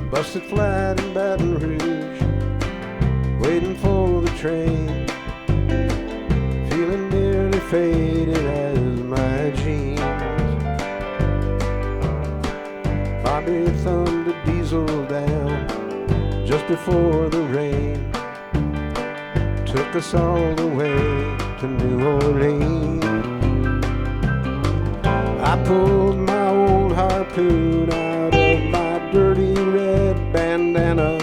Busted flat in Baton Rouge, waiting for the train, feeling nearly faded as my jeans. Bobby thumbed a diesel down just before the rain took us all the way to New Orleans. I pulled my old harpoon out of my dirty red bandana.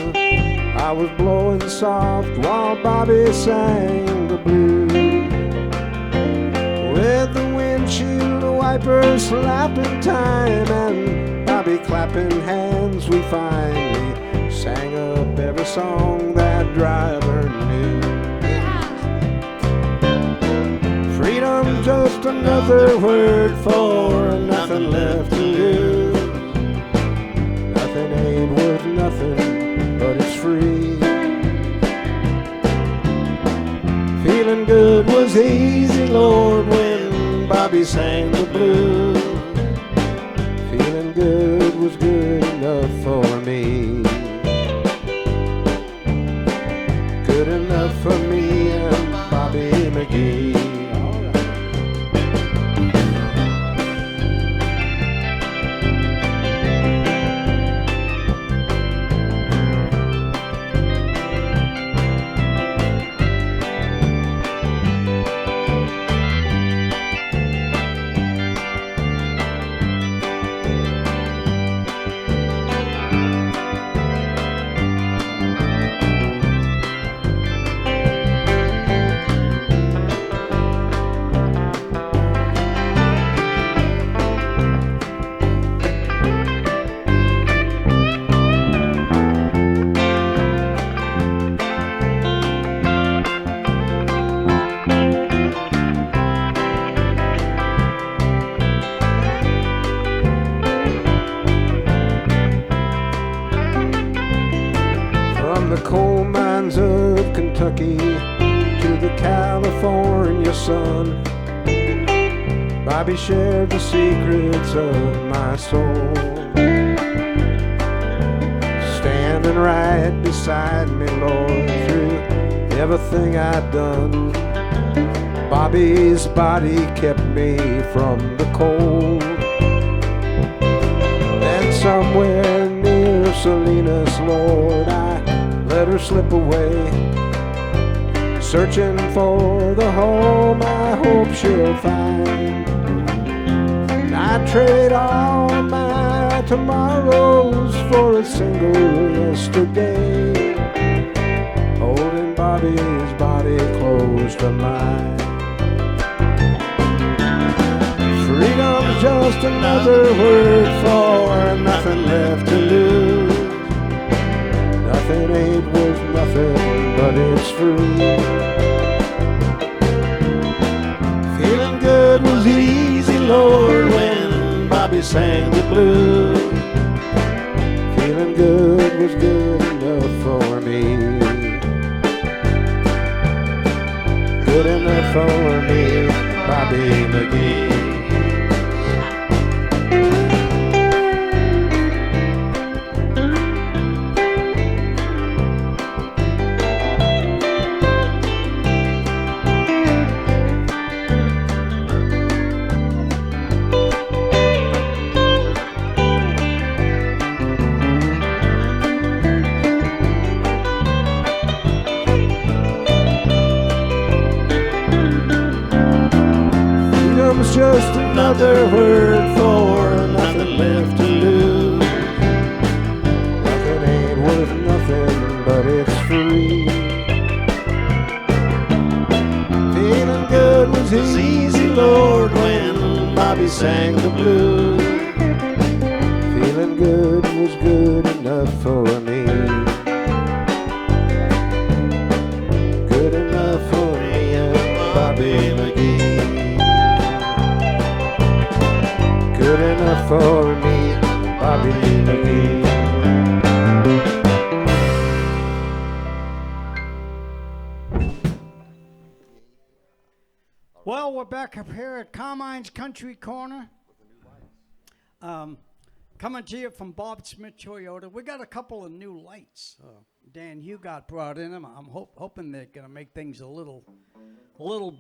I was blowing soft while Bobby sang the blues, with the windshield wipers slapping time and Bobby clapping hands. We finally sang up every song that driver knew. Freedom's just another word for nothing left to lose. Nothing ain't worth nothing, but it's free. Feeling good was easy, Lord, when Bobby sang the blues. Feeling good was good enough for me. Good enough for me and Bobby McGee. The coal mines of Kentucky to the California sun, Bobby shared the secrets of my soul, standing right beside me, Lord, through everything I'd done. Bobby's body kept me from the cold. Then somewhere near Salinas, Lord, I let her slip away, searching for the home I hope she'll find. I'd trade all my tomorrows for a single yesterday, holding Bobby's body close to mine. Freedom's just another word for nothing left to lose. Nothing ain't worth nothing, but it's free. Feeling good was easy, Lord, when Bobby sang the blues. Feeling good was good enough for me. Good enough for me, Bobby McGee. Freedom's just another word for nothing left to lose. Nothing ain't worth nothing, but it's free. Feeling good was easy, Lord, when Bobby sang the blues. Feeling good was good enough for me. Good enough for me and Bobby McGee. Good enough for me, Bobby McGee. Well, we're back up here at Carmine's Country Corner. Coming to you from Bob Smith Toyota. We got a couple of new lights. Dan Hugot brought in them. I'm hoping they're going to make things a little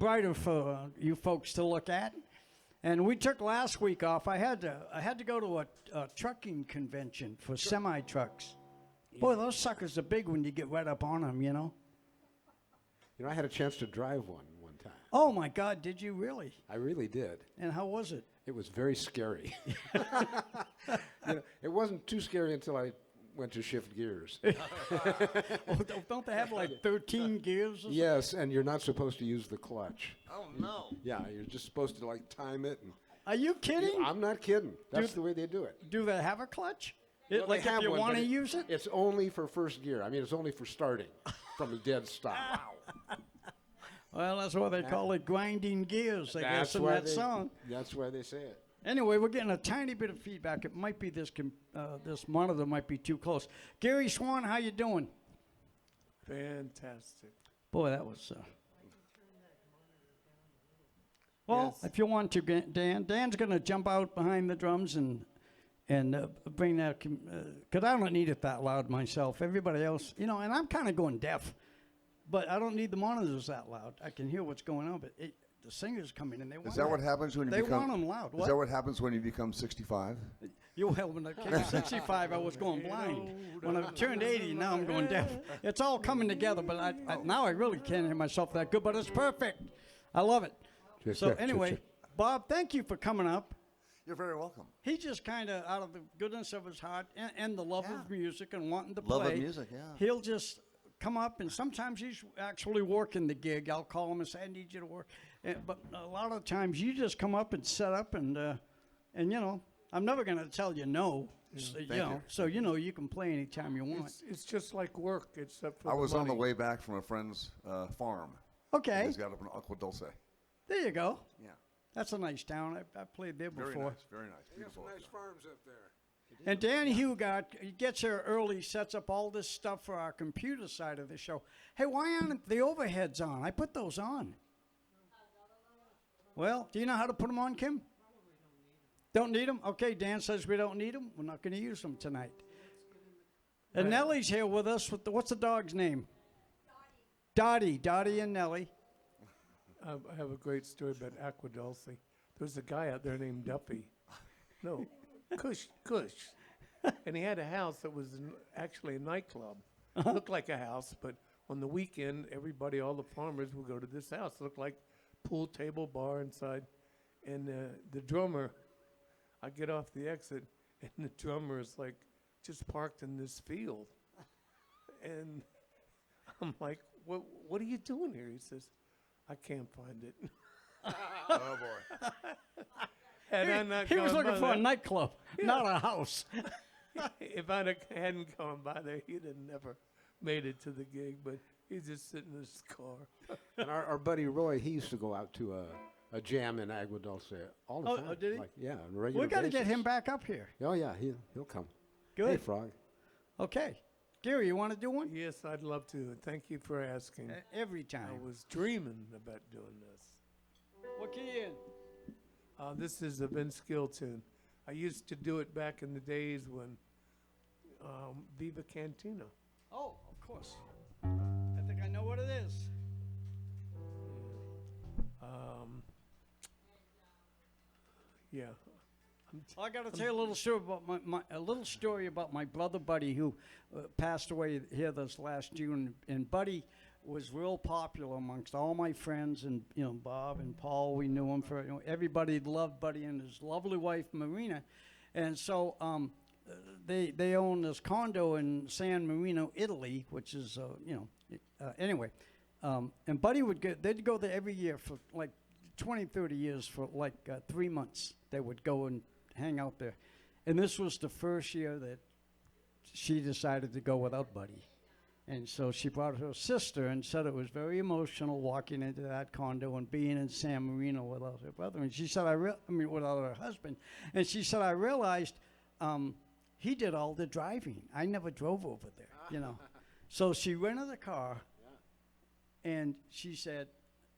brighter for you folks to look at. And we took last week off. I had to go to a trucking convention for semi trucks. Boy, those suckers are big when you get right up on them, you know. You know, I had a chance to drive one time. Oh my God, did you really? I really did. And how was it? It was very scary. It wasn't too scary until I went to shift gears. Well, don't they have like 13 gears or something? Yes, and you're not supposed to use the clutch. Oh, no. Yeah, you're just supposed to like time it. And Are you kidding? I'm not kidding. That's the way they do it. Do they have a clutch? Well, Like they if have you one, want to but use it? It's only for first gear. I mean, it's only for starting from a dead stop. Well, that's why they call it grinding gears, I guess, in that song. That's why they say it. Anyway, we're getting a tiny bit of feedback. It might be this monitor might be too close. Gary Swan, how you doing? Fantastic. Boy, that was... Well, Yes. if you want to, Dan's going to jump out behind the drums and bring that, because I don't need it that loud myself. Everybody else, you know, and I'm kind of going deaf, but I don't need the monitors that loud. I can hear what's going on, but the singers come in and they want Is that what happens when you they become... want them loud. Is that what happens when you become 65? Well, when I came 65, I was going blind. When I turned 80, now I'm going deaf. It's all coming together, but now I really can't hear myself that good, but it's perfect. I love it. So anyway, Bob, thank you for coming up. You're very welcome. He just kind of, out of the goodness of his heart and the love of music and wanting to Love play, of music, yeah. he'll just come up, and sometimes he's actually working the gig. I'll call him and say, I need you to work. But a lot of times you just come up and set up, and you know, I'm never going to tell you no. So, you know you can play anytime you want. It's just like work, except for I was on the money. way back from a friend's farm. Okay, He's got up in Agua Dulce. there you go. Yeah. That's a nice town. I played there Very before. nice, very nice. Beautiful. farms up there. And Dan Hugot, he gets here early, sets up all this stuff for our computer side of the show. Hey, why aren't the overheads on? I put those on. Well, do you know how to put them on, Kim? Don't need them? Okay, Dan says we don't need them. We're not going to use them tonight. And Nellie's here with us. What's the dog's name? Dottie. Dottie and Nellie. I have a great story about Aqua Dulce. There's a guy out there named Duffy. No, Kush. And he had a house that was actually a nightclub. Looked like a house, but on the weekend, everybody, all the farmers would go to this house. It looked like pool table, bar inside. And the drummer, I get off the exit, and the drummer is like just parked in this field. And I'm like, what are you doing here? He says, I can't find it. Oh, boy. Had I not He was gone looking by for a that- nightclub, not a house. If I hadn't gone by there, he'd have never made it to the gig, but he's just sitting in his car. And our buddy Roy, he used to go out to a jam in Agua Dulce all the Oh, time. did he? Like, yeah, on a regular We got to get basis. him back up here. Oh, yeah, he'll come. Hey, Good. Frog. Okay. Gary, you want to do one? Yes, I'd love to. Thank you for asking. Every I time. was dreaming about doing this. What key in? This is a Vince Gill tune. I used to do it back in the days when Viva Cantina. Oh, of course. I think I know what it is. Yeah. I got to tell you a little story about my brother Buddy, who passed away here this last June. And Buddy was real popular amongst all my friends, and you know, Bob and Paul. We knew him for, you know, everybody loved Buddy and his lovely wife Marina. And so they own this condo in San Marino, Italy, which is anyway. And Buddy they'd go there every year for like 20, 30 years for like 3 months. They would go and hang out there. And this was the first year that she decided to go without Buddy. And so she brought her sister and said it was very emotional walking into that condo and being in San Marino without her brother. And she said, without her husband. And she said, I realized he did all the driving. I never drove over there, you know. So she rented a car, and she said,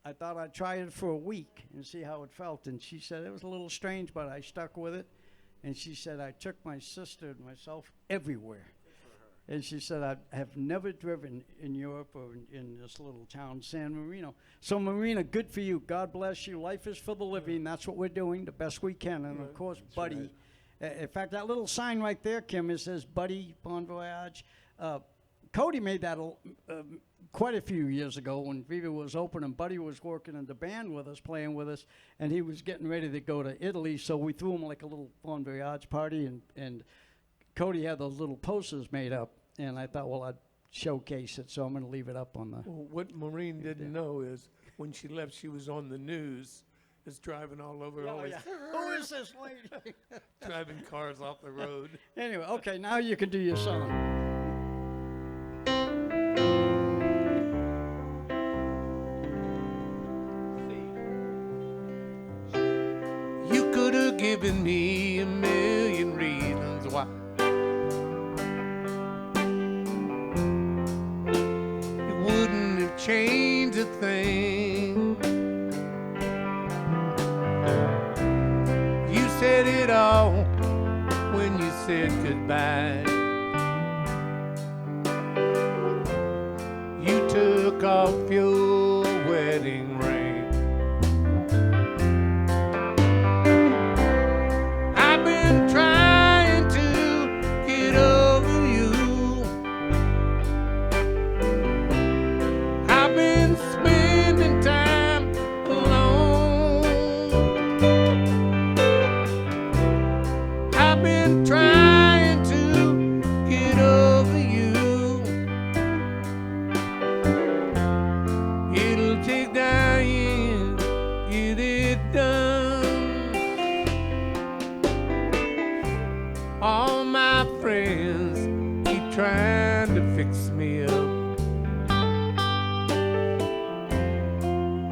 I thought I'd try it for a week and see how it felt. And she said it was a little strange, but I stuck with it. And she said I took my sister and myself everywhere. And she said I have never driven in Europe or in this little town, San Marino. So Marina, good for you. God bless you. Life is for the living. That's what we're doing, the best we can. And of course, Buddy. In fact, that little sign right there, Kim, it says Buddy Bon Voyage. Cody made that quite a few years ago when Viva was open, and Buddy was working in the band with us, playing with us, and he was getting ready to go to Italy, so we threw him like a little Bon Voyage party, and Cody had those little posters made up, and I thought, well, I'd showcase it, so I'm going to leave it up on the... Well, what Maureen didn't know is when she left, she was on the news, is driving all over, always Who is this lady? driving cars off the road. Anyway, okay, now you can do your song. You could have given me a million reasons why. It wouldn't have changed a thing. You said it all when you said goodbye. You took off your wedding ring. I've been trying to get over you. I've been spending time alone. I've been trying to get over you. It'll take dying, get it done. All my friends keep trying to fix me up.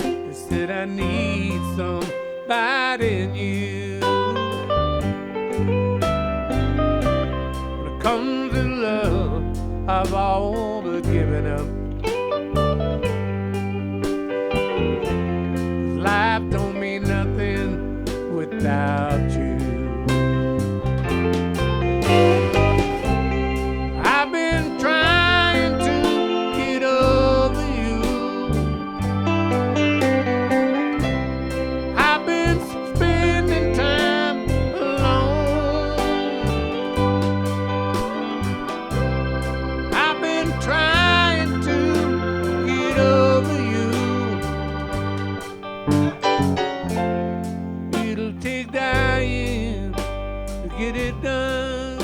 They said I need somebody new. When it comes to love, I've all but given up. Life don't mean nothing without you. I've been trying to get over you. I've been spending time alone. I've been trying to get over you. It'll take dying to get it done.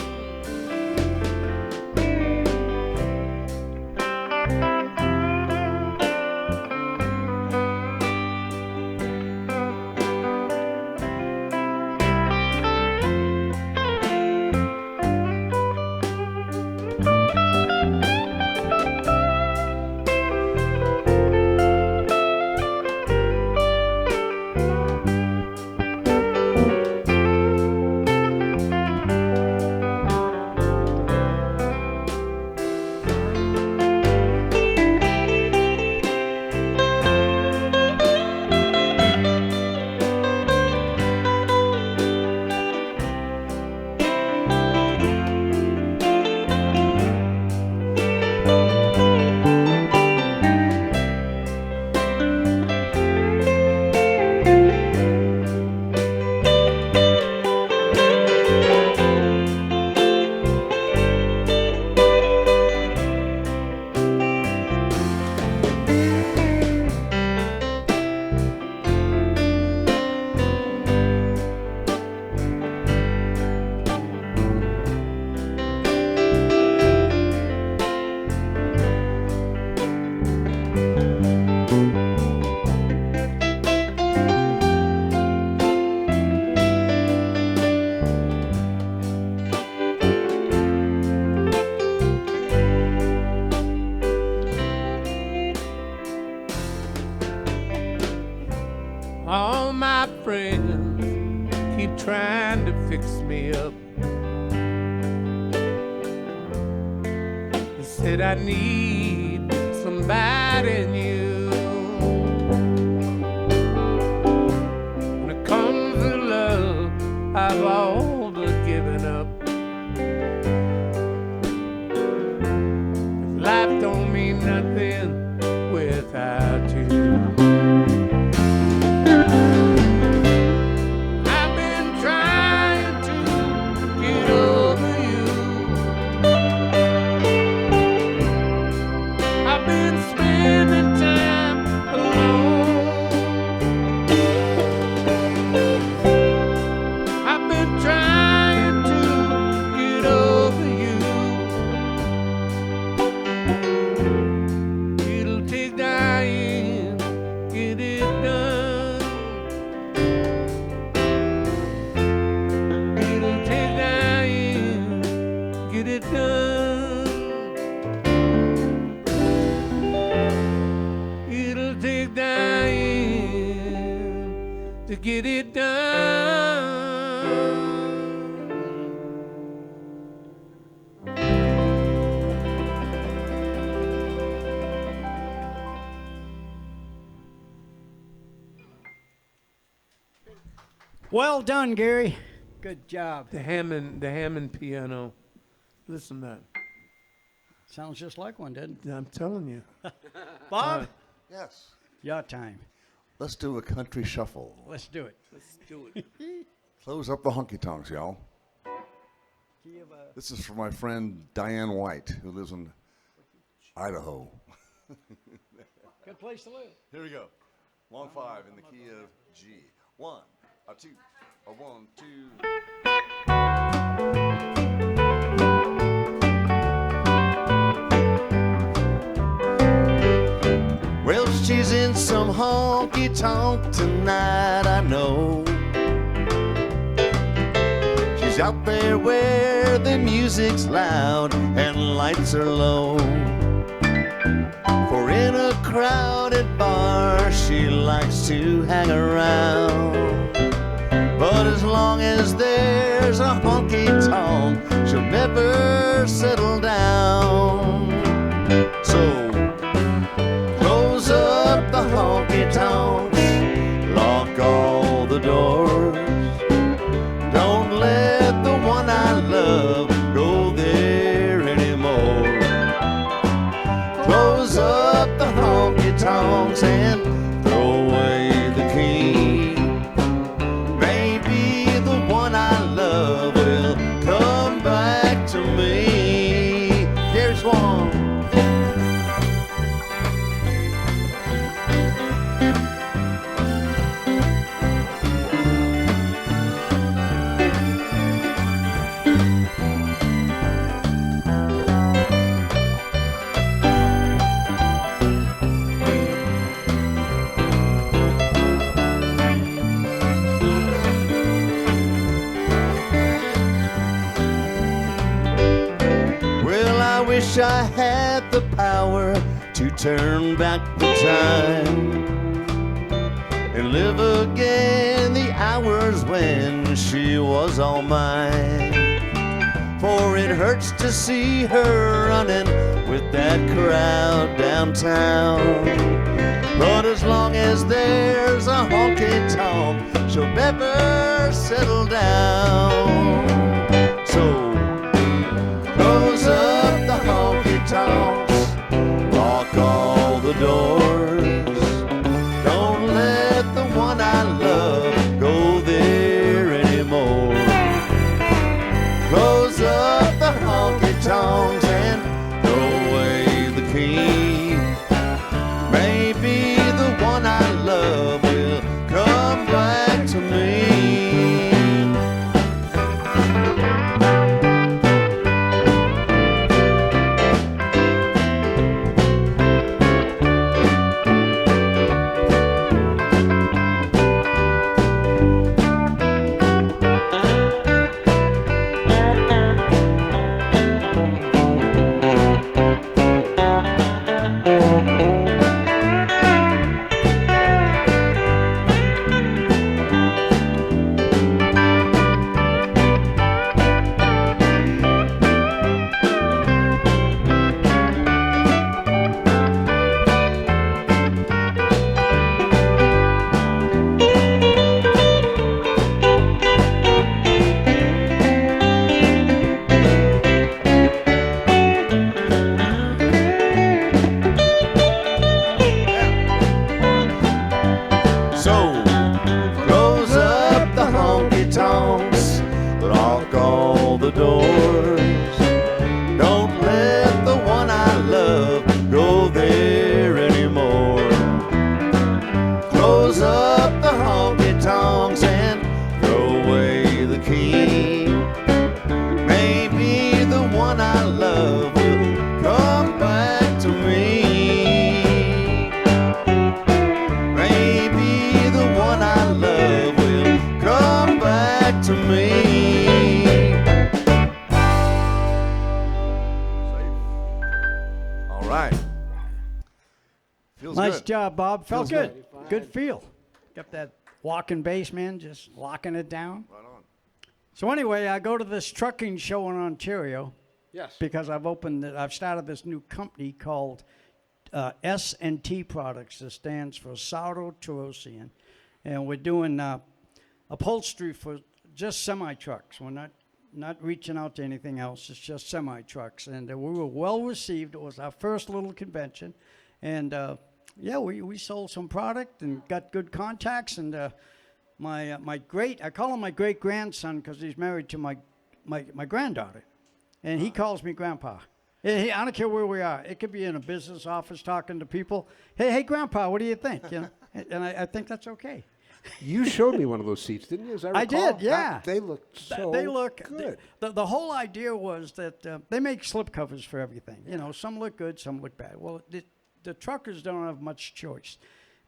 All my friends keep trying to fix me up. They said I need somebody new. get it done. It'll take dying to get it done. Well done, Gary. Good job. The Hammond piano. Listen to that. Sounds just like one, didn't it? I'm telling you. Bob, Yes. your time. Let's do a country shuffle. Let's do it. Let's do it. Close up the honky tonks, y'all. This is for my friend Diane White, who lives in Idaho. Good place to live. Here we go. Long five in the key of G. 1, a 2, a 1, 2. Well, she's in some honky tonk tonight, I know. She's out there where the music's loud and lights are low. For in a crowded bar, she likes to hang around. But as long as there's a honky tonk, she'll never settle down. So close up the honky tonks, lock all the doors. Don't let the one I love go there anymore. Close up the honky tonks and throw away the key. Maybe the one I love will come back to me. Here's one. Well, I wish I had the power to turn back the time and live again the hours when she was all mine. For it hurts to see her running with that crowd downtown. But as long as there's a honky tonk, she'll never settle down. So close up the honky tonks, lock all the doors. Don't let the one I love go there anymore. Close up the honky tonks and throw away the key. Maybe the one I love will come back to me. right. Feels Nice good. job, Bob. Felt Feels good. Good feel. Got that walking bass, man, just locking it down. Right on. So anyway, I go to this trucking show in Ontario Yes. because I've started this new company called S&T Products. That stands for Saudo Terosian. And we're doing upholstery for just semi-trucks. We're not reaching out to anything else. It's just semi-trucks. And we were well received. It was our first little convention. And yeah, we sold some product and got good contacts. And I call him my great-grandson because he's married to my granddaughter. And he calls me Grandpa. I don't care where we are. It could be in a business office talking to people. Hey, Grandpa, what do you think? You know? And I think that's okay. You showed me one of those seats, didn't you? As I I recall? did, yeah. They look so They look good. The whole idea was that they make slip covers for everything. You know, some look good, some look bad. Well, the truckers don't have much choice.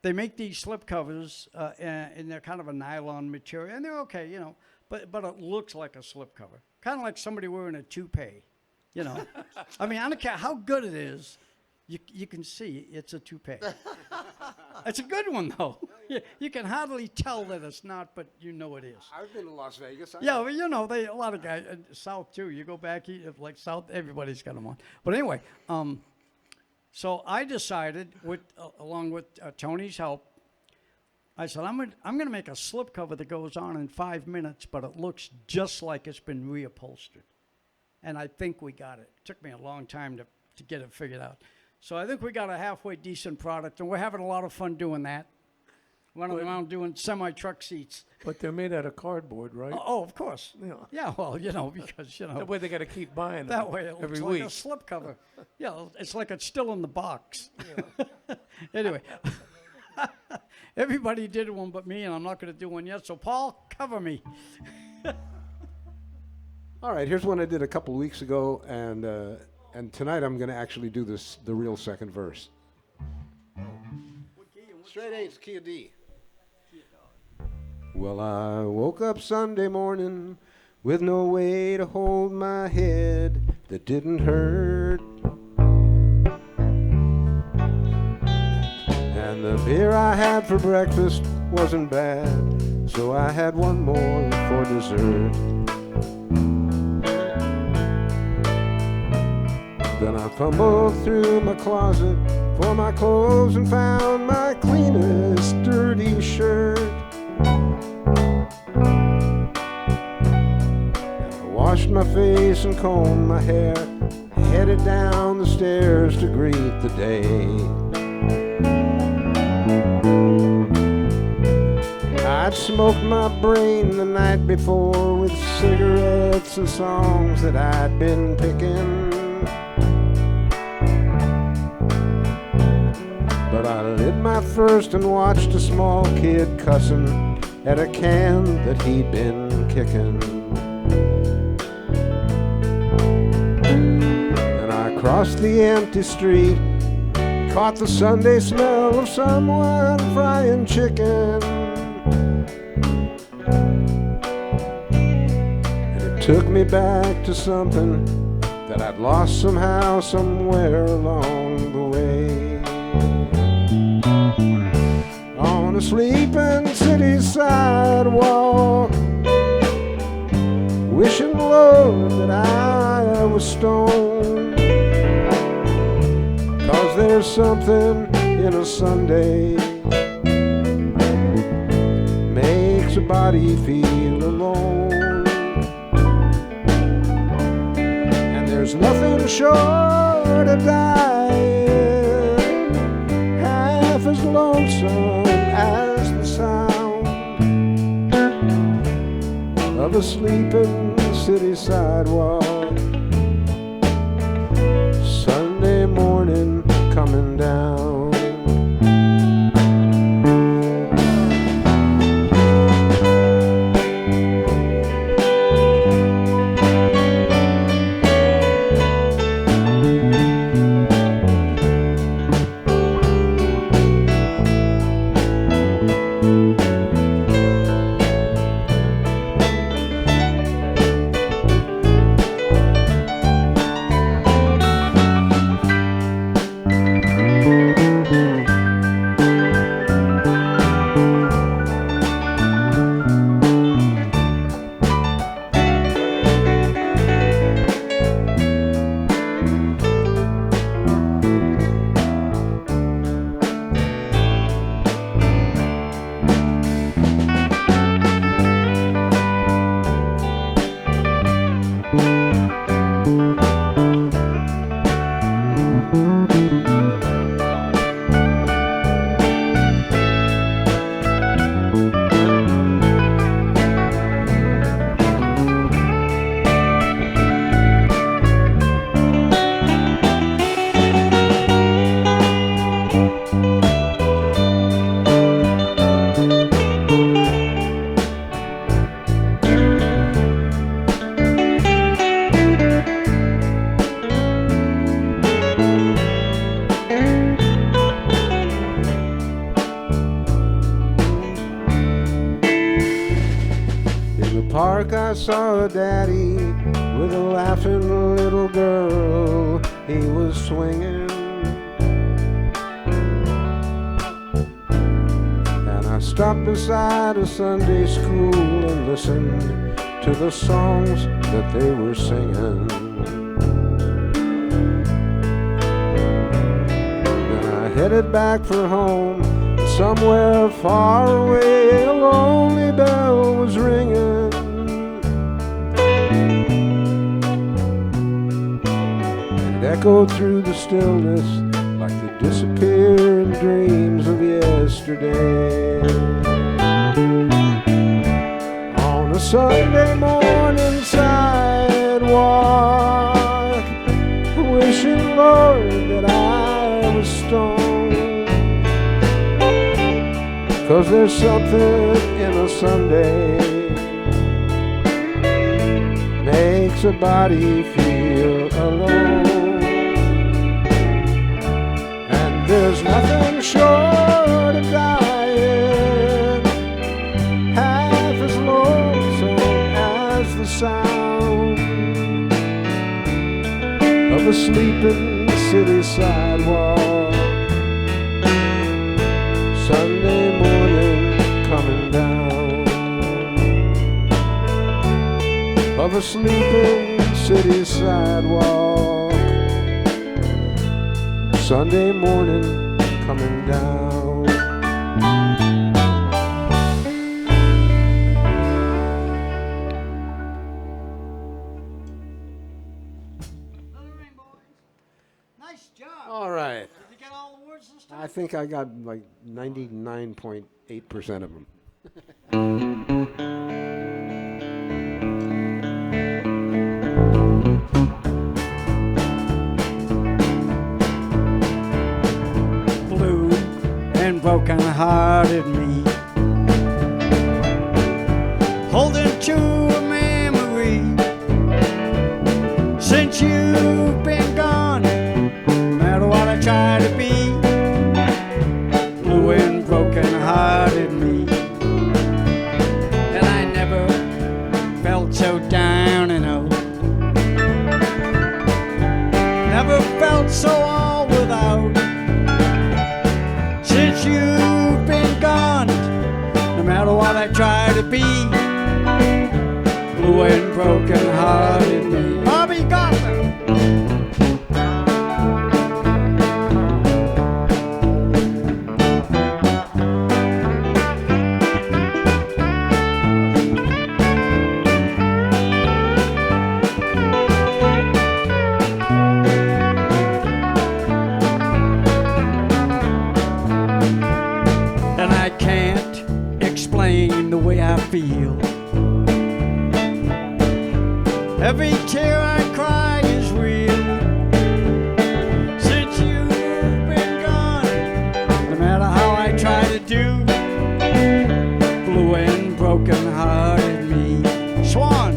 They make these slip covers, and they're kind of a nylon material, and they're okay, you know, but it looks like a slip cover, kind of like somebody wearing a toupee, you know. I mean, I don't care how good it is, you can see it's a toupee. It's a good one, though. You can hardly tell that it's not, but you know it is. I've been to Las Vegas. Yeah, well, you know, a lot of guys, South too. You go back, like South, everybody's got them on. But anyway, so I decided, along with Tony's help, I said, I'm gonna make a slip cover that goes on in 5 minutes, but it looks just like it's been reupholstered. And I think we got it. It took me a long time to get it figured out. So I think we got a halfway decent product, and we're having a lot of fun doing that. Running around doing semi-truck seats. But they're made out of cardboard, right? Oh, of course. Yeah. Yeah, well, you know, because, you know. That way they got to keep buying them That way it every looks week. like a slipcover. Yeah, it's like it's still in the box. Anyway, everybody did one but me, and I'm not going to do one yet. So, Paul, cover me. All right, here's one I did a couple weeks ago, and tonight I'm going to actually do the real second verse. Straight A's, key of D. Well, I woke up Sunday morning with no way to hold my head that didn't hurt. And the beer I had for breakfast wasn't bad, so I had one more for dessert. Then I fumbled through my closet for my clothes and found my cleanest dirty shirt. Washed my face and combed my hair, headed down the stairs to greet the day. I'd smoked my brain the night before with cigarettes and songs that I'd been picking. But I lit my first and watched a small kid cussing at a can that he'd been kicking. Crossed the empty street, caught the Sunday smell of someone frying chicken. And it took me back to something that I'd lost somehow, somewhere along the way. On a sleeping city sidewalk, wishing, Lord, that I was stoned. 'Cause there's something in a Sunday makes a body feel alone. And there's nothing short of dying half as lonesome as the sound of a sleeping city sidewalk. Sunday morning coming down. I saw a daddy with a laughing little girl he was swinging. And I stopped beside a Sunday school and listened to the songs that they were singing. Then I headed back for home. Somewhere far away, a lonely bell was ringing. It echoed through the stillness like the disappearing dreams of yesterday. On a Sunday morning sidewalk, wishing, Lord, that I was stoned. 'Cause there's something in a Sunday makes a body feel alone. And there's nothing short of dying half as lonesome as the sound of a sleeping city sidewalk. Sunday morning coming down of a sleeping city sidewalk. Sunday morning coming down. Nice job. All right. Did you get all the words this time? I think I got like 99.8% of them. Blue and broken-hearted me, holding to a memory since you've been gone. No matter what I try to be, blue and broken-hearted me, and I never felt so down and out, never felt so all without. Since you've been gone, no matter what I try to be, blue and broken-hearted me. Bobby Gottlieb. And I can't explain the way I feel. Every tear I cry is real. Since you've been gone, no matter how I try to do, blue and broken-hearted me. Swan.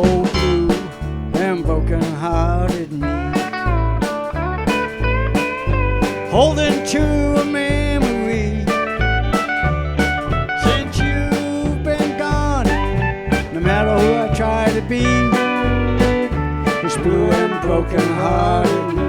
Oh, blue and broken-hearted me, holding to a memory since you've been gone. No matter who I try to be, it's blue and broken-hearted me.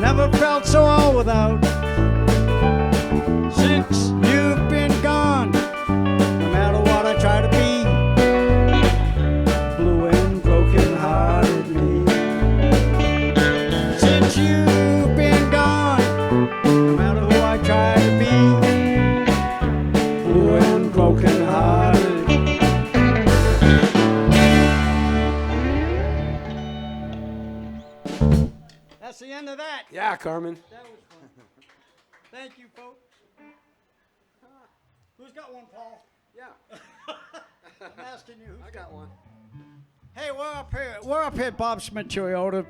Never felt so old without. Since you've been gone, no matter what I try to be, blue and broken heartedly. Since you've been gone, no matter who I try to be, blue and broken heartedly. That's the end of that. Yeah, Carmen. That was fun. Thank you, folks. Who's got one, Paul? Yeah, I'm asking you. I got one. Hey, we're up here. We're up here at Bob Smith Toyota,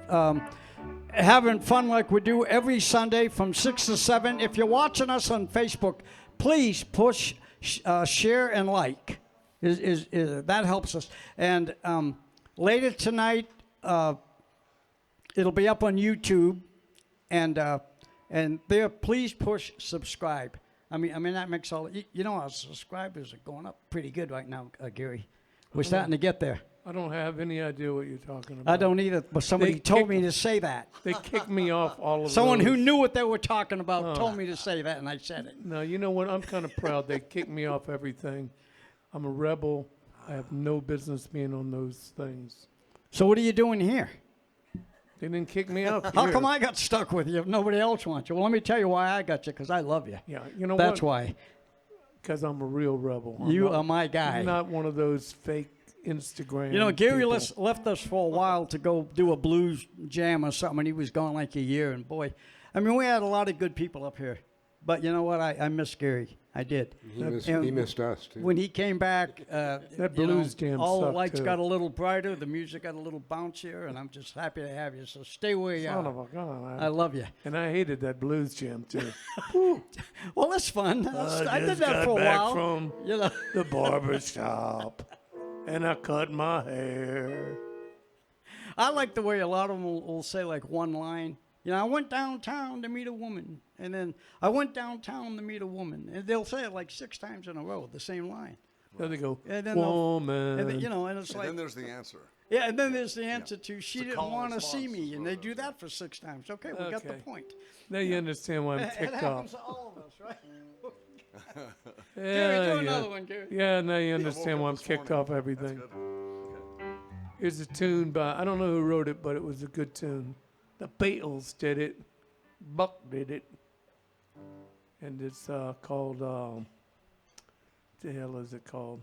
having fun like we do every Sunday from 6 to 7. If you're watching us on Facebook, please push, share, and like. That helps us. And later tonight, it'll be up on YouTube, and there, please push subscribe. I mean that makes all. You know, our subscribers are going up pretty good right now, Gary. We're starting to get there. I don't have any idea what you're talking about. I don't either, but somebody They told kick- me to say that. They kicked me off all of Someone those. who knew what they were talking about told me to say that, and I said it. No, you know what? I'm kind of proud. They kicked me off everything. I'm a rebel. I have no business being on those things. So what are you doing here? They didn't kick me out. How here. come I got stuck with you if nobody else wants you? Well, let me tell you why I got you, because I love you. Yeah, you know That's what? why. Because I'm a real rebel. I'm You not- are my guy. I'm not one of those fake Instagram. You know, Gary people. left us for a while to go do a blues jam or something, and he was gone like a year. And boy, I mean, we had a lot of good people up here. But you know what? I miss Gary. I did. He And missed us, too. When he came back, That you know, blues jam all the sucked, lights too. got a little brighter, the music got a little bouncier, and I'm just happy to have you. So stay where you Son are. of a gun. I love you. And I hated that blues jam too. Well, that's fun. I did just that got for a back while. from You know. the barber shop, and I cut my hair. I like the way a lot of them will say like one line. You know, I went downtown to meet a woman, and then I went downtown to meet a woman, and they'll say it like 6 times in a row, the same line. Then they go, And then they'll- woman. And then, you know, and it's And like, then there's the answer. yeah, and then there's the answer to she It's a didn't call and want to see response. me, and they do that for 6 times. Okay, we got the Okay. point. Now you understand why I'm It ticked happens off. to all of us, right? Yeah, Gary, do yeah. another one, Gary. Yeah, now you understand up why I'm this kicked morning. off everything. Here's a tune by, I don't know who wrote it, but it was a good tune. The Beatles did it. Buck did it. And it's called, what the hell is it called?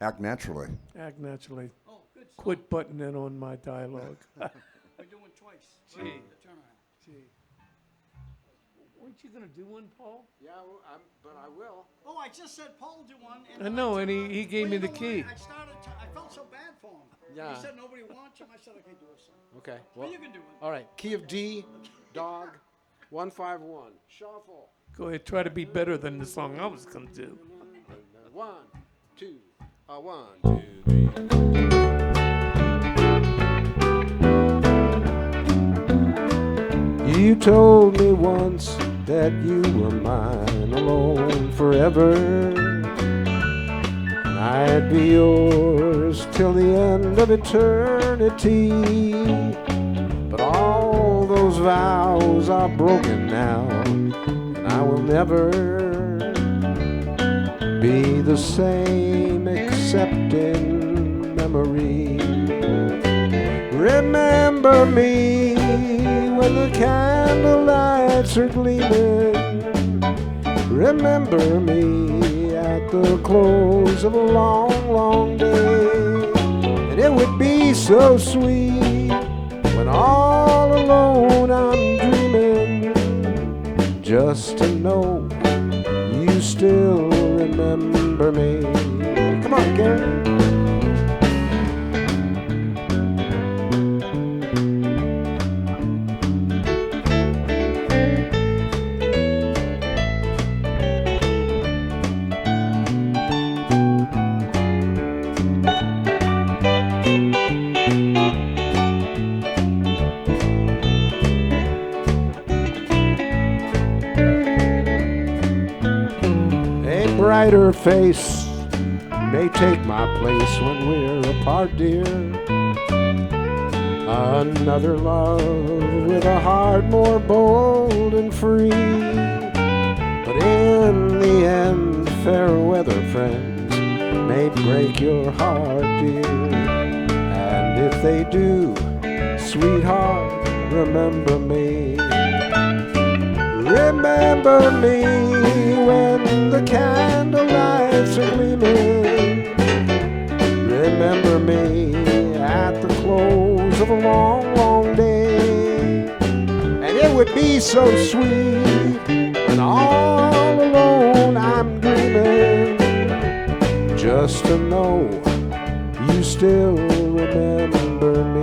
Act naturally. Act Naturally. Oh, good stuff. Quit butting in on my dialogue. We're doing twice. Gee. The turnaround. Gee. Weren't you going to do one, Paul? Yeah, but I will. Oh, I just said Paul do one. I know, and turned he around. gave Well, me you the know what? key. I felt so bad for him. Yeah. He said nobody wants him. I said, okay, do a song. Okay. Well, Well, you can do it. all right. Key of D, dog, 151. Shuffle. Go ahead, try to be better than the song I was going to do. 1, 2, 1, 2, 3. You told me once that you were mine alone forever. And I'd be yours till the end of eternity. But all those vows are broken now, and I will never be the same except in memory. Remember me when the candlelights are gleaming. Remember me at the close of a long, long day. And it would be so sweet when all alone I'm dreaming, just to know you still remember me. Come on, Gary. A brighter face may take my place when we're apart, dear. Another love with a heart more bold and free. But in the end, fair weather friends may break your heart, dear. And if they do, sweetheart, remember me. Remember me when the candlelights are gleaming. Remember me at the close of a long, long day. And it would be so sweet when all alone I'm dreaming, just to know you still remember me.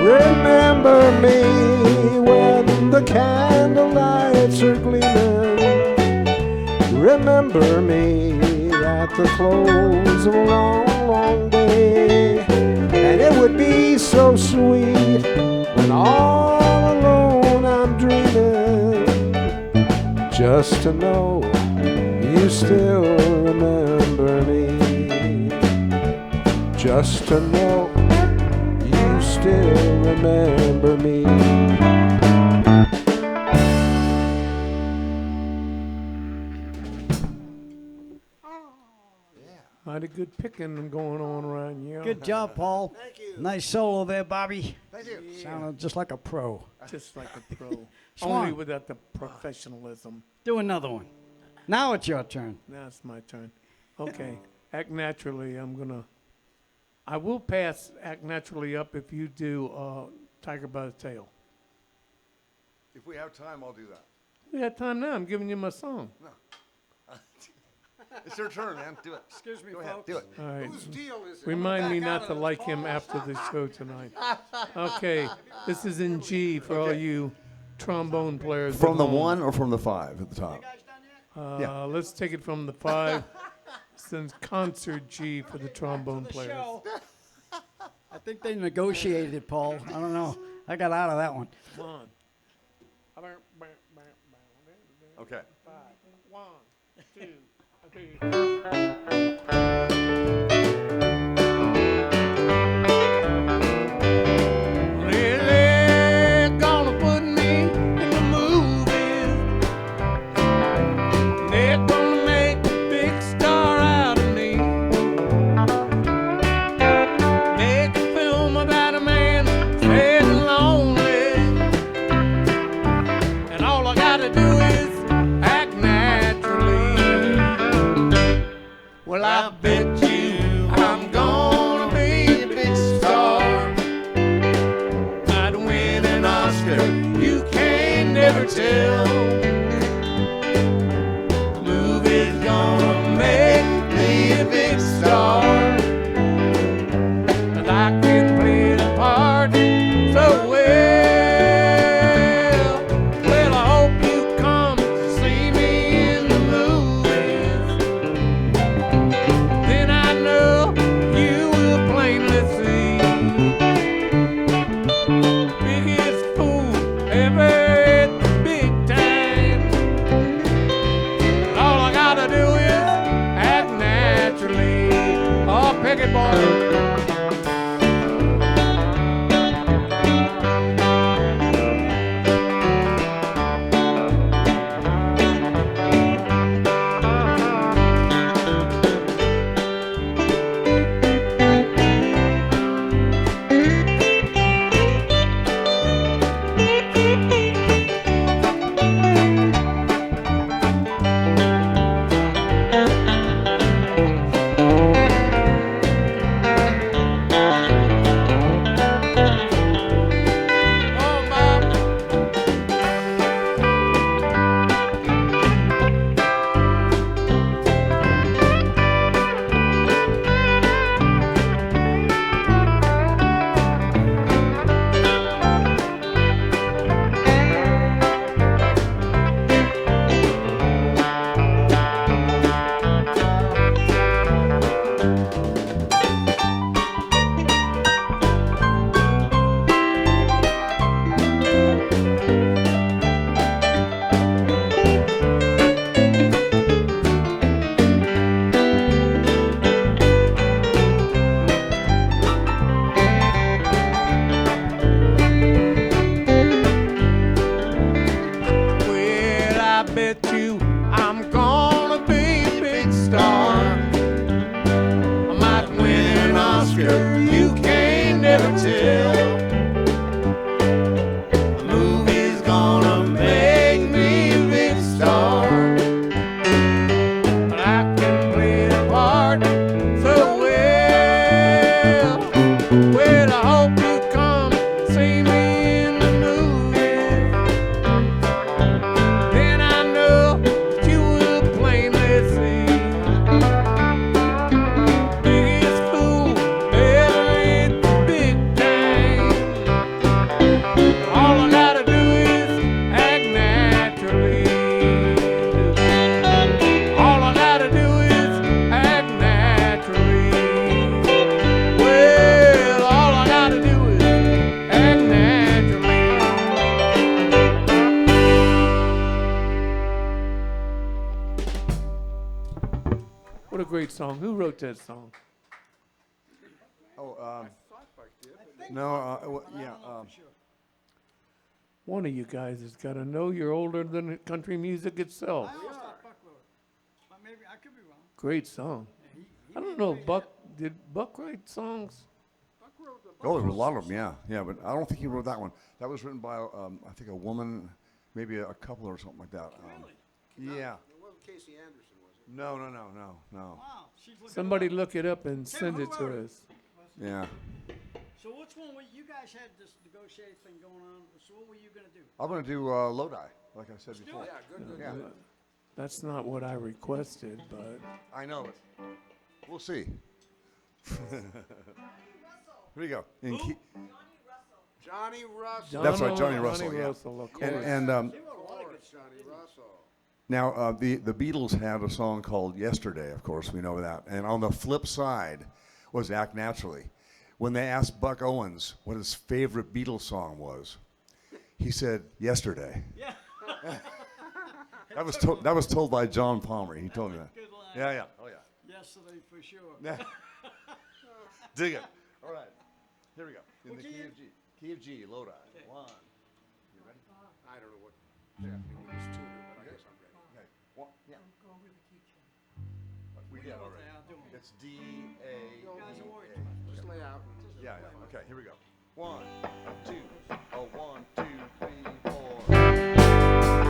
Remember me when the candlelights are gleaming. Remember me at the close of a long, long day. And it would be so sweet when all alone I'm dreaming, just to know you still remember me. Just to know you still remember me. Mighty good picking going on around here. Good job, Paul. Thank you. Nice solo there, Bobby. Thank you. Sounded just like a pro. Just like a pro. Swan. Only without the professionalism. Do another one. Now it's your turn. Now it's my turn. Okay. Act Naturally, I will pass Act Naturally up if you do Tiger by the Tail. If we have time, I'll do that. We got time now. I'm giving you my song. It's your turn, man. Do it. Excuse me, Go ahead. folks. Do it. All right. Whose deal is it? Remind me not to like him after the show tonight. Okay. This is in G for all you trombone players. at From the home. 1 or from the 5 at the top? Yeah. Let's take it from the 5. Since concert G for the trombone players. Show. I think they negotiated, Paul. I don't know. I got out of that one. Come on. Okay. 1, 2, 3. Really gonna put me in the movies. They're gonna make a big star out of me. Make a film about a man sad and lonely. And all I gotta do is act naturally. Well, I bet you I'm gonna be a big star. I'd win an Oscar, you can never tell. The movie's gonna make me a big star. And I can play the part so well. Well, I hope you come to see me in the movies. Then I know you will plainly see. Biggest fool ever at the big time. All I gotta do is act naturally. Oh, Peggy boy. What a great song. Who wrote that song? Oh, no, yeah. One of you guys has got to know you're older than country music itself. I always thought Buck wrote it, but maybe I could be wrong. Great song. I don't know if did Buck write songs? Oh, there were a lot of them, yeah. Yeah, but I don't think he wrote that one. That was written by, I think, a woman, maybe a couple or something like that. Really? Yeah. It wasn't Casey Anderson, was it? No. Wow. She's looking Somebody it up. look it up and Tim, send who it wrote to it? us. Yeah. So which one were you guys had this negotiating thing going on? So what were you gonna do? I'm going to do Lodi, like I said before. it. Yeah, That's not what I requested, but I know it. We'll see. Here we go. In key- Johnny Russell. That's right, Johnny Russell, yeah. Russell, of course. and Of course, Johnny Russell. now, the Beatles had a song called Yesterday, of course, we know that. And on the flip side was Act Naturally. When they asked Buck Owens what his favorite Beatles song was, he said, Yesterday. Yeah. That was told by John Palmer. He told me that. Good line. Yeah. Oh, yeah. Yesterday for sure. Dig it. All right. Here we go. In What the key key you- of G. Key of G, Lodi. Okay. 1. I don't know what happening with this tuner, but I guess I'm ready. Okay. 1. Yeah. We You did know what already. they are doing. It's D, A, You guys are worried E, too much. A. Just lay out. Yeah. Okay, here we go. 1, 2. Oh, 1, 2, 3, 4.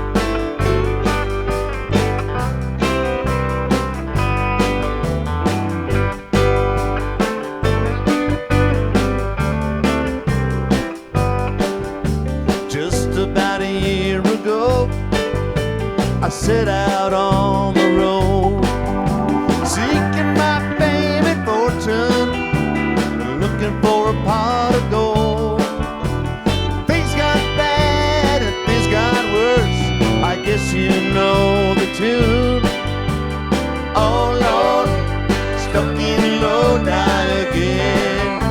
Just about a year ago, I set out on the road, seeking my fame and fortune, looking for a pot of gold. Things got bad and things got worse, I guess you know the tune. Oh Lord, stuck in Lodi again.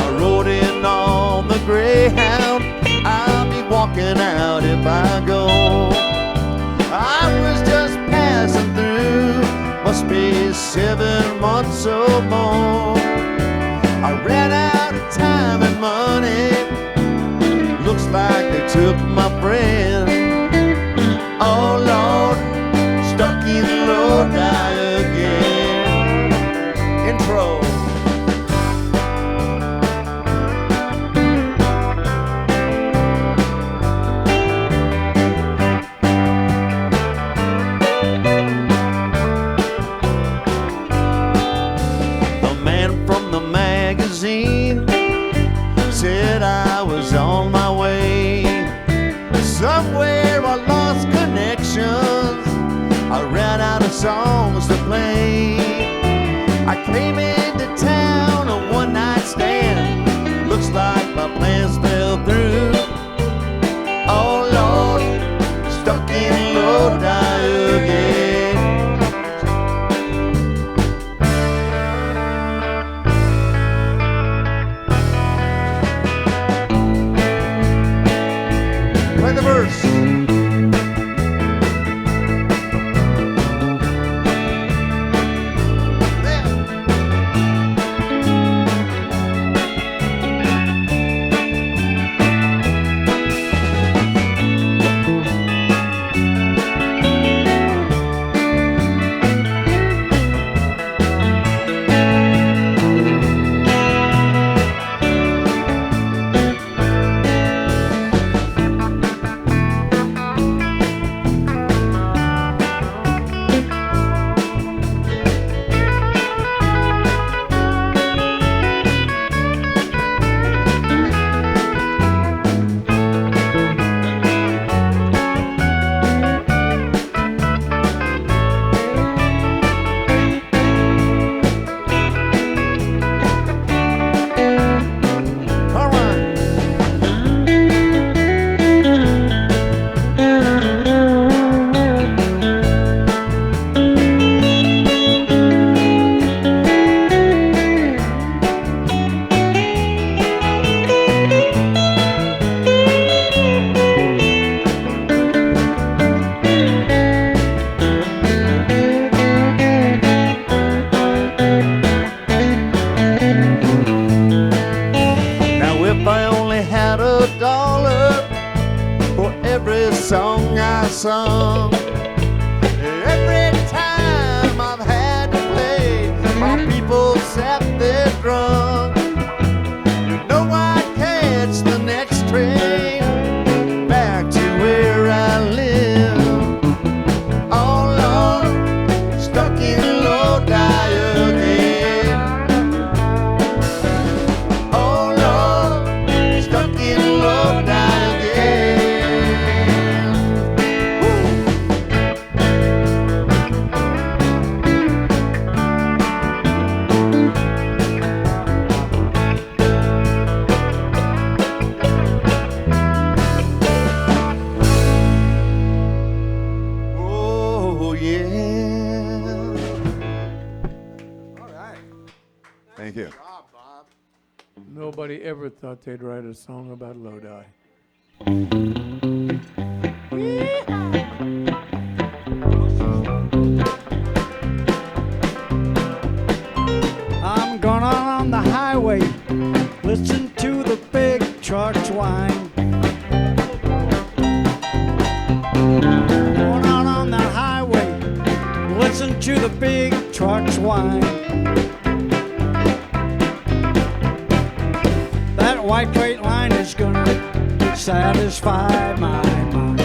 I rode in on the Greyhound, I'll be walking out if I go. I was just passing through, must be 7 months or more. I ran out of time and money, looks like they took my friend. Oh Lord, stuck in Lodi again. Intro. The man from the magazine said I was on my way. Somewhere I lost connections, I ran out of songs to play. I came into town a one-night stand, looks like my plans fell through. Oh Lord, stuck in Lodi again. Play the verse. song. Every time I've had to play, my people sat there drunk. You know I'd catch the next train back to where I live. All alone, stuck in Lodi again. Oh Lord, stuck in Lodi again. Woo. Oh yeah. All right. Thank you. Good job, Bob. Nobody ever thought they'd write a song about Lodi. I'm going on the highway, listen to the big trucks whine. Going on the highway, listen to the big trucks whine. That white freight line is gonna satisfy my mind.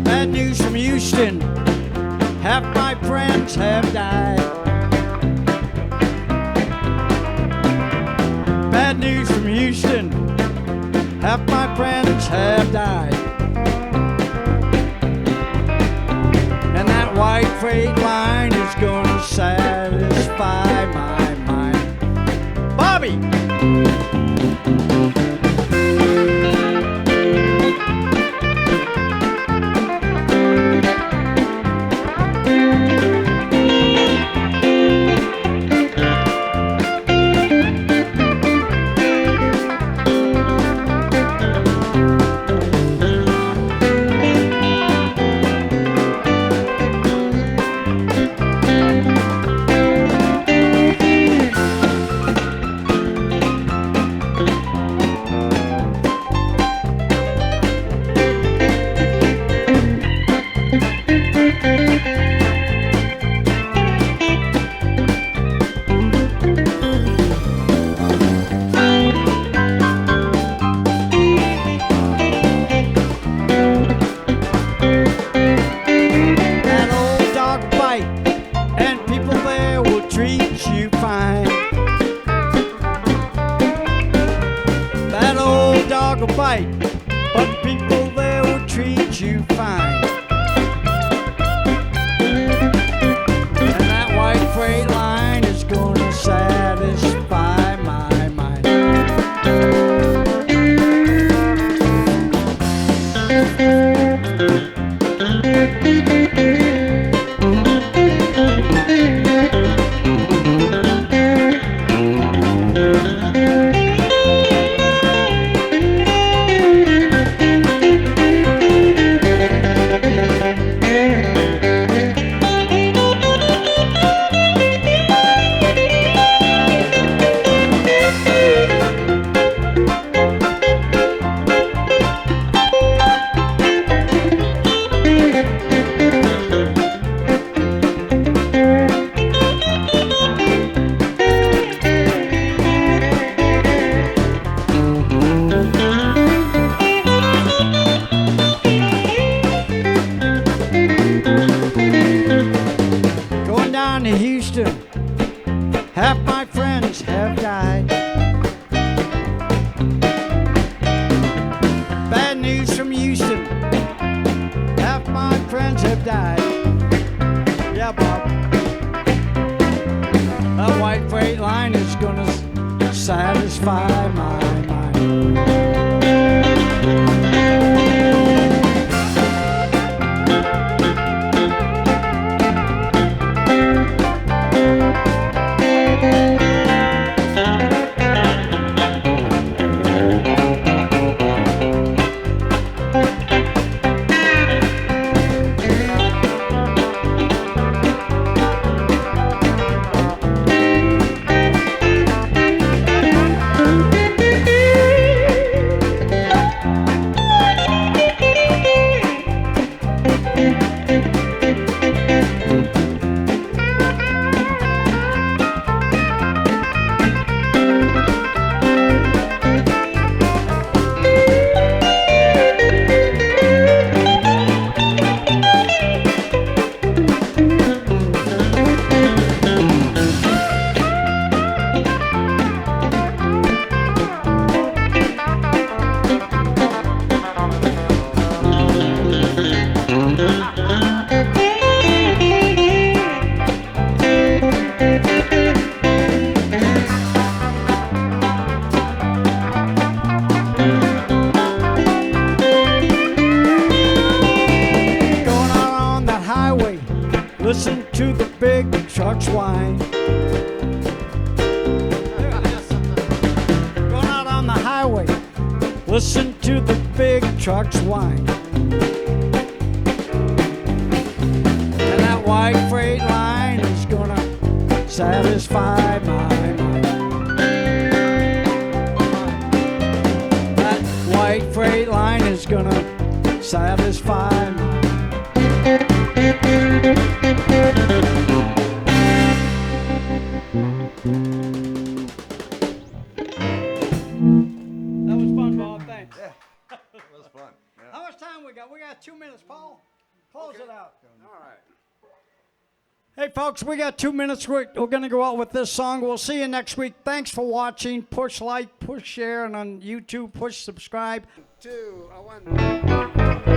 Bad news from Houston, half my friends have died. Bad news from Houston, half my friends have died. And that white freight line is gonna satisfy my mind. Bobby! That old dog bite, and people there will treat you fine. That old dog will bite, but people there will treat you fine. And that white freight line is gonna satisfy my mind. Going down to Houston, half my friends have died. Bad news from Houston, half my friends have died. Yeah, Bob. That white freight line is gonna satisfy my mind. big trucks whine. And that white freight line is gonna satisfy my mind. That white freight line is gonna satisfy my mind. That was fun, Bob. Thanks. Yeah, that was fun. Yeah. How much time we got? We got 2 minutes, Paul. Close it out. All right. Hey, folks, we got 2 minutes. We're going to go out with this song. We'll see you next week. Thanks for watching. Push like, push share, and on YouTube, push subscribe. 2, 1.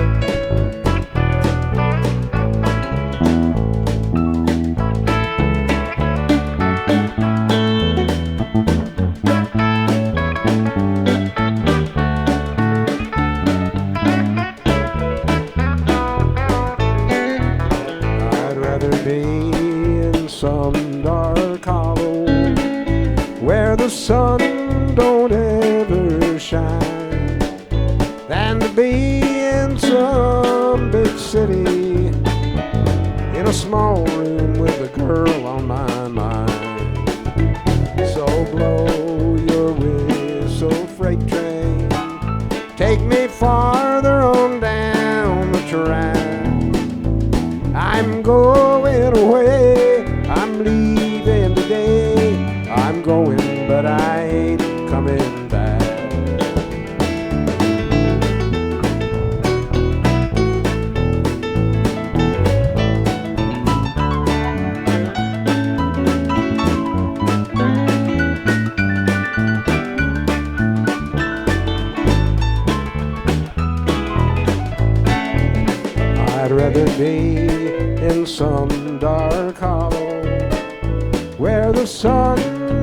I'd rather be in some dark hollow where the sun don't ever shine than to be in some big city in a small room with a girl on my mind. So blow your whistle, freight train, take me farther on down the track. I'm going away, I'm leaving today. I'm going, but I ain't coming back. I'd rather be in some dark hollow where the sun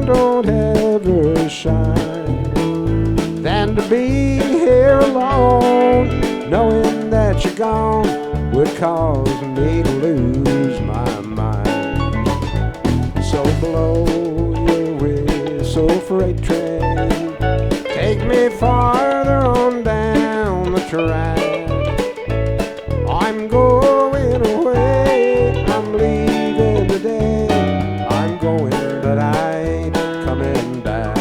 don't ever shine than to be here alone, knowing that you're gone would cause me to lose my mind. So blow your whistle, freight train, take me farther on down the track. I'm going away, I'm leaving today. I'm going, but I ain't coming back.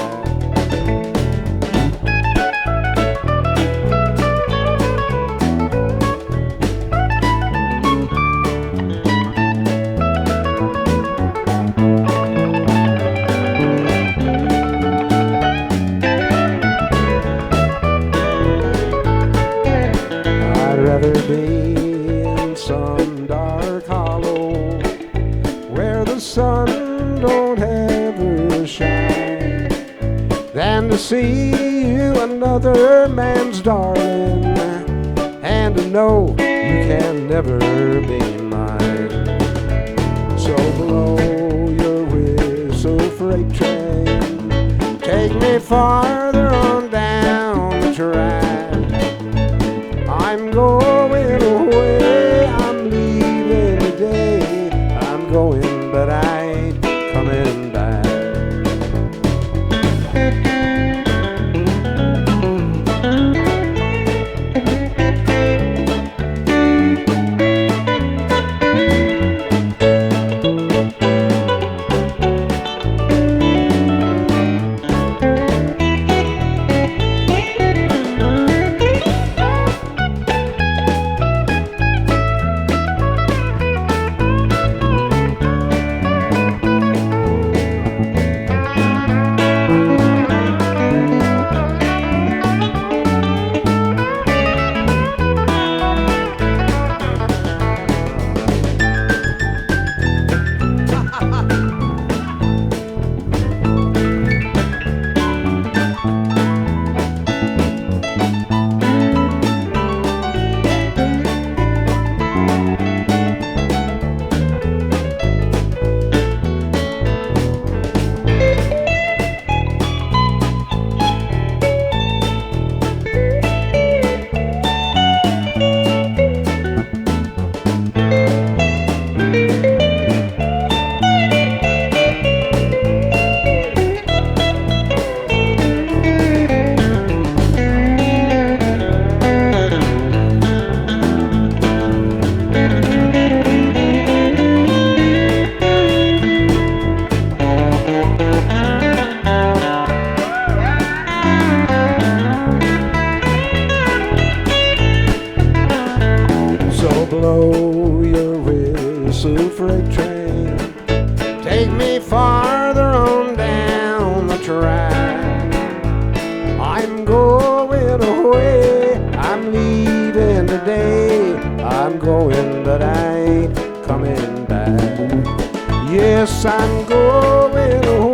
I'd rather be in some dark hollow where the sun don't ever shine than to see you another man's darling and to know you can never be mine. So blow your whistle, freight train, take me farther on down the track. I'm going away, I'm leaving today. I'm going, but I ain't coming back. going, but I ain't coming back. Yes, I'm going home.